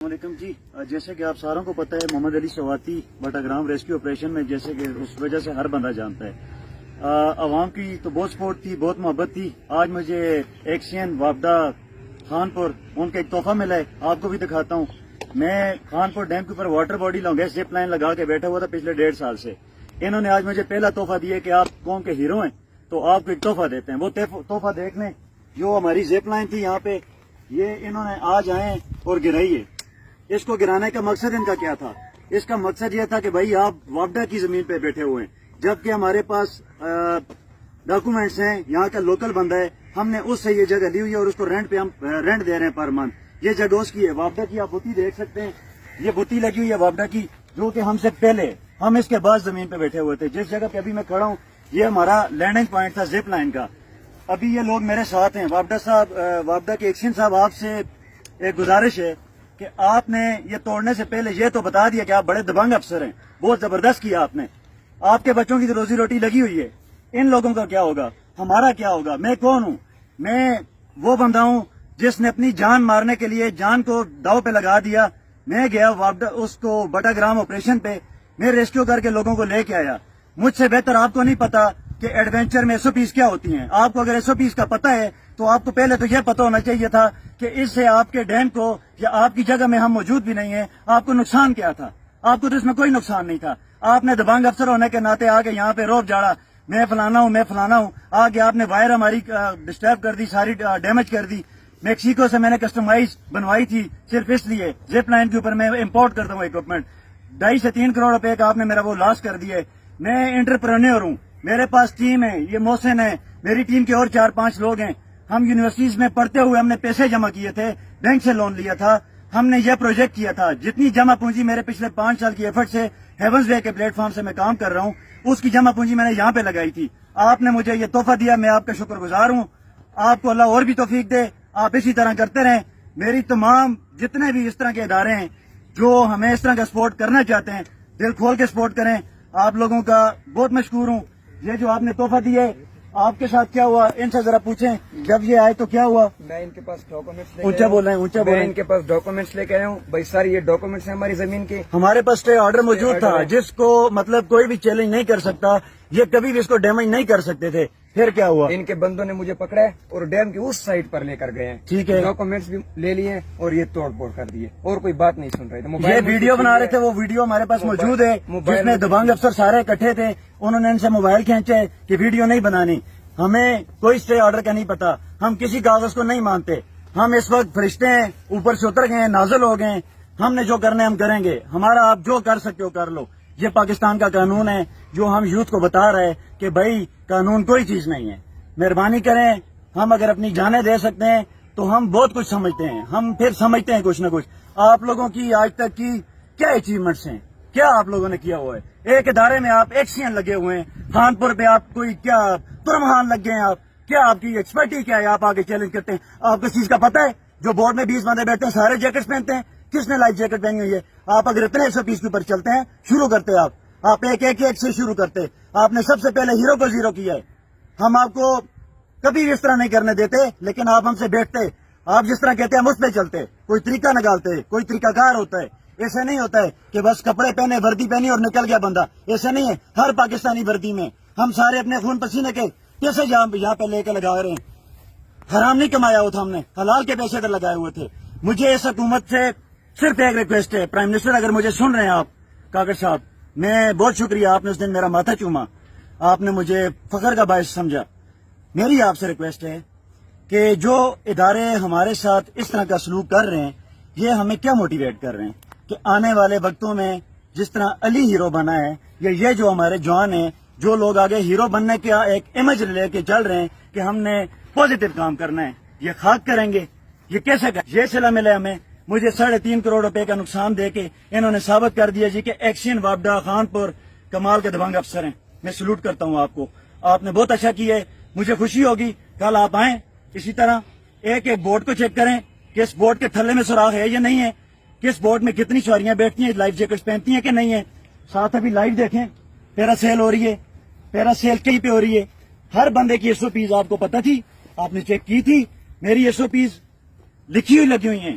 السلام علیکم جی، جیسے کہ آپ ساروں کو پتہ ہے محمد علی سواتی بٹاگرام ریسکیو آپریشن میں جیسے کہ اس وجہ سے ہر بندہ جانتا ہے۔ عوام کی تو بہت سپورٹ تھی، بہت محبت تھی۔ آج مجھے ایکسین وابدہ خان پور ان کا ایک تحفہ ملا ہے، آپ کو بھی دکھاتا ہوں۔ میں خان پور ڈیم کے اوپر water body longest zip line لگا کے بیٹھا ہوا تھا پچھلے 1.5 سال سے۔ انہوں نے آج مجھے پہلا تحفہ دیا کہ آپ قوم کے ہیرو ہیں تو آپ کو ایک تحفہ دیتے ہیں۔ وہ تحفہ دیکھ لیں، جو ہماری زپ لائن تھی یہاں پہ، یہ انہوں نے آج آئے اور گرائی ہے۔ اس کو گرانے کا مقصد ان کا کیا تھا؟ اس کا مقصد یہ تھا کہ بھائی آپ وابڈا کی زمین پہ بیٹھے ہوئے ہیں، جبکہ ہمارے پاس ڈاکومنٹس ہیں، یہاں کا لوکل بندہ ہے، ہم نے اس سے یہ جگہ لی ہوئی ہے اور اس کو رینٹ پہ ہم رینٹ دے رہے ہیں پر منتھ۔ یہ جگہ اس کی ہے، وابڈا کی آپ بتی دیکھ سکتے ہیں، یہ بتی لگی ہوئی ہے وابڈا کی، جو کہ ہم سے پہلے، ہم اس کے بعد زمین پہ بیٹھے ہوئے تھے۔ جس جگہ پہ ابھی میں کھڑا ہوں یہ ہمارا لینڈنگ پوائنٹ تھا زپ لائن کا۔ ابھی یہ لوگ میرے ساتھ ہیں۔ وابڈا کے ایکشن صاحب، آپ سے ایک گزارش ہے کہ آپ نے یہ توڑنے سے پہلے یہ تو بتا دیا کہ آپ بڑے دبنگ افسر ہیں، بہت زبردست کیا آپ نے، آپ کے بچوں کی روزی روٹی لگی ہوئی ہے۔ ان لوگوں کا کیا ہوگا؟ ہمارا کیا ہوگا؟ میں کون ہوں؟ میں وہ بندہ ہوں جس نے اپنی جان مارنے کے لیے جان کو داؤ پہ لگا دیا۔ میں گیا اس کو بٹاگرام آپریشن پہ، میں ریسکیو کر کے لوگوں کو لے کے آیا۔ مجھ سے بہتر آپ کو نہیں پتا کہ ایڈونچر میں SOPs کیا ہوتی ہیں۔ آپ کو اگر SOPs کا پتہ ہے تو آپ کو پہلے تو یہ پتہ ہونا چاہیے تھا کہ اس سے آپ کے ڈیم کو یا آپ کی جگہ میں ہم موجود بھی نہیں ہیں، آپ کو نقصان کیا تھا؟ آپ کو تو اس میں کوئی نقصان نہیں تھا۔ آپ نے دبنگ افسر ہونے کے ناطے آگے یہاں پہ روب جاڑا، میں فلانا ہوں، میں فلانا ہوں۔ آگے آپ نے وائر ہماری ڈسٹرب کر دی، ساری ڈیمیج کر دی۔ میکسیکو سے میں نے کسٹمائز بنوائی تھی صرف اس لیے، زپ لائن کے اوپر میں امپورٹ کرتا ہوں اکوپمنٹ۔ 2.5 سے 3 کروڑ روپے کا آپ نے میرا وہ لاس کر دیے۔ میں انٹرپرینور ہوں، میرے پاس ٹیم ہے، یہ محسن ہے، میری ٹیم کے اور 4-5 لوگ ہیں۔ ہم یونیورسٹیز میں پڑھتے ہوئے ہم نے پیسے جمع کیے تھے، بینک سے لون لیا تھا، ہم نے یہ پروجیکٹ کیا تھا۔ جتنی جمع پونجی میرے پچھلے 5 سال کی ایفرٹ سے ہیونز وے کے پلیٹ فارم سے میں کام کر رہا ہوں، اس کی جمع پونجی میں نے یہاں پہ لگائی تھی۔ آپ نے مجھے یہ تحفہ دیا، میں آپ کا شکر گزار ہوں۔ آپ کو اللہ اور بھی توفیق دے، آپ اسی طرح کرتے رہیں۔ میری تمام جتنے بھی اس طرح کے ادارے ہیں جو ہمیں اس طرح کا سپورٹ کرنا چاہتے ہیں، دل کھول کے سپورٹ کریں۔ آپ لوگوں کا بہت مشکور ہوں۔ یہ جو آپ نے تحفہ دیا ہے، آپ کے ساتھ کیا ہوا؟ ان سے ذرا پوچھیں، جب یہ آئے تو کیا ہوا؟ میں ان کے پاس ڈاکومنٹس اونچا بول رہے ہیں، اونچا بول رہے ہیں۔ ان کے پاس ڈاکومنٹس لے کے آیا ہوں بھائی، ساری یہ ڈاکومنٹس ہیں ہماری زمین کے۔ ہمارے پاس اسٹے آرڈر موجود تھا جس کو مطلب کوئی بھی چیلنج نہیں کر سکتا، یہ کبھی بھی اس کو ڈیمیج نہیں کر سکتے تھے۔ پھر کیا ہوا؟ ان کے بندوں نے مجھے پکڑا ہے اور ڈیم کی اس سائڈ پر لے کر گئے ہیں۔ ٹھیک ہے، ڈاکومنٹس بھی لے لیے اور یہ توڑ پھوڑ کر دیے اور کوئی بات نہیں سن رہے تھے۔ یہ ویڈیو بنا رہے تھے، وہ ویڈیو ہمارے پاس موجود ہے جس میں دبنگ افسر سارے اکٹھے تھے، انہوں نے ان سے موبائل کھینچے کہ ویڈیو نہیں بنانی۔ ہمیں کوئی اسٹے آرڈر کا نہیں پتا، ہم کسی کاغذ کو نہیں مانتے۔ ہم اس وقت فرشتے ہیں، اوپر سے اتر گئے ہیں، نازل ہو گئے ہیں۔ ہم نے جو کرنا ہے ہم کریں گے، ہمارا آپ جو کر سکتے ہو کر لو۔ یہ پاکستان کا قانون ہے جو ہم یوتھ کو بتا رہے ہیں کہ بھائی قانون کوئی چیز نہیں ہے، مہربانی کریں۔ ہم اگر اپنی جانیں دے سکتے ہیں تو ہم بہت کچھ سمجھتے ہیں، ہم پھر سمجھتے ہیں کچھ نہ کچھ۔ آپ لوگوں کی آج تک کی کیا اچیومنٹس ہیں، کیا آپ لوگوں نے کیا ہوا ہے؟ ایک ادارے میں آپ ایکسین لگے ہوئے ہیں، خان پور پہ آپ کوئی کیا ترمہان لگ گئے ہیں، آپ کیا، آپ کی ایکسپرٹی کیا ہے؟ آپ آگے چیلنج کرتے ہیں۔ آپ کو چیز کا پتہ ہے؟ جو بورڈ میں 20 بندے بیٹھتے ہیں سارے جیکٹس پہنتے ہیں، کس نے لائف جیکٹ پہنی ہوئی ہے؟ آپ اگر اتنے 120 کے اوپر چلتے ہیں، شروع کرتے آپ ایک سے شروع کرتے۔ آپ نے سب سے پہلے ہیرو کو زیرو کیا ہے۔ ہم آپ کو کبھی بھی اس طرح نہیں کرنے دیتے، لیکن آپ ہم سے بیٹھتے، آپ جس طرح کہتے ہیں ہم اس پہ چلتے۔ کوئی طریقہ نکالتے، کوئی طریقہ کار ہوتا ہے۔ ایسا نہیں ہوتا ہے کہ بس کپڑے پہنے، وردی پہنی اور نکل گیا بندہ، ایسا نہیں ہے۔ ہر پاکستانی وردی میں ہم سارے اپنے خون پسینے کے پیسے یہاں پہ لے کے لگا رہے ہیں۔ حرام نہیں کمایا ہوا تھا ہم نے، حلال کے پیسے تو لگائے ہوئے تھے۔ مجھے اس حکومت سے صرف ایک ریکویسٹ ہے، پرائم منسٹر اگر مجھے سن رہے ہیں آپ، کاکڑ صاحب، میں بہت شکریہ، آپ نے اس دن میرا ماتھا چوما، آپ نے مجھے فخر کا باعث سمجھا۔ میری آپ سے ریکویسٹ ہے کہ جو ادارے ہمارے ساتھ اس طرح کا سلوک کر رہے ہیں، یہ ہمیں کیا موٹیویٹ کر رہے ہیں کہ آنے والے وقتوں میں جس طرح علی ہیرو بنا ہے، یا یہ جو ہمارے جوان ہیں، جو لوگ آگے ہیرو بننے کا ایک امیج لے کے چل رہے ہیں کہ ہم نے پازیٹو کام کرنا ہے، یہ خاک کریں گے؟ یہ کیسے یہ صلہ ملے ہمیں؟ مجھے 3.5 کروڑ روپے کا نقصان دے کے انہوں نے ثابت کر دیا جی کہ ایکشن وابڈا خان پور کمال کے دبنگ افسر ہیں۔ میں سلوٹ کرتا ہوں آپ کو، آپ نے بہت اچھا کیا ہے۔ مجھے خوشی ہوگی کل آپ آئیں، اسی طرح ایک بورڈ کو چیک کریں کہ اس بورڈ کے تھلے میں سوراخ ہے یا نہیں ہے، کس بورڈ میں کتنی سواریاں بیٹھتی ہیں، لائف جیکٹس پہنتی ہیں کہ نہیں ہے۔ ساتھ ابھی لائیو دیکھیں، پیرا سیل ہو رہی ہے، پیرا سیل کہیں پہ ہو رہی ہے۔ ہر بندے کی SOPs آپ کو پتہ تھی، آپ نے چیک کی تھی۔ میری SOPs لکھی ہوئی لگی ہوئی ہیں،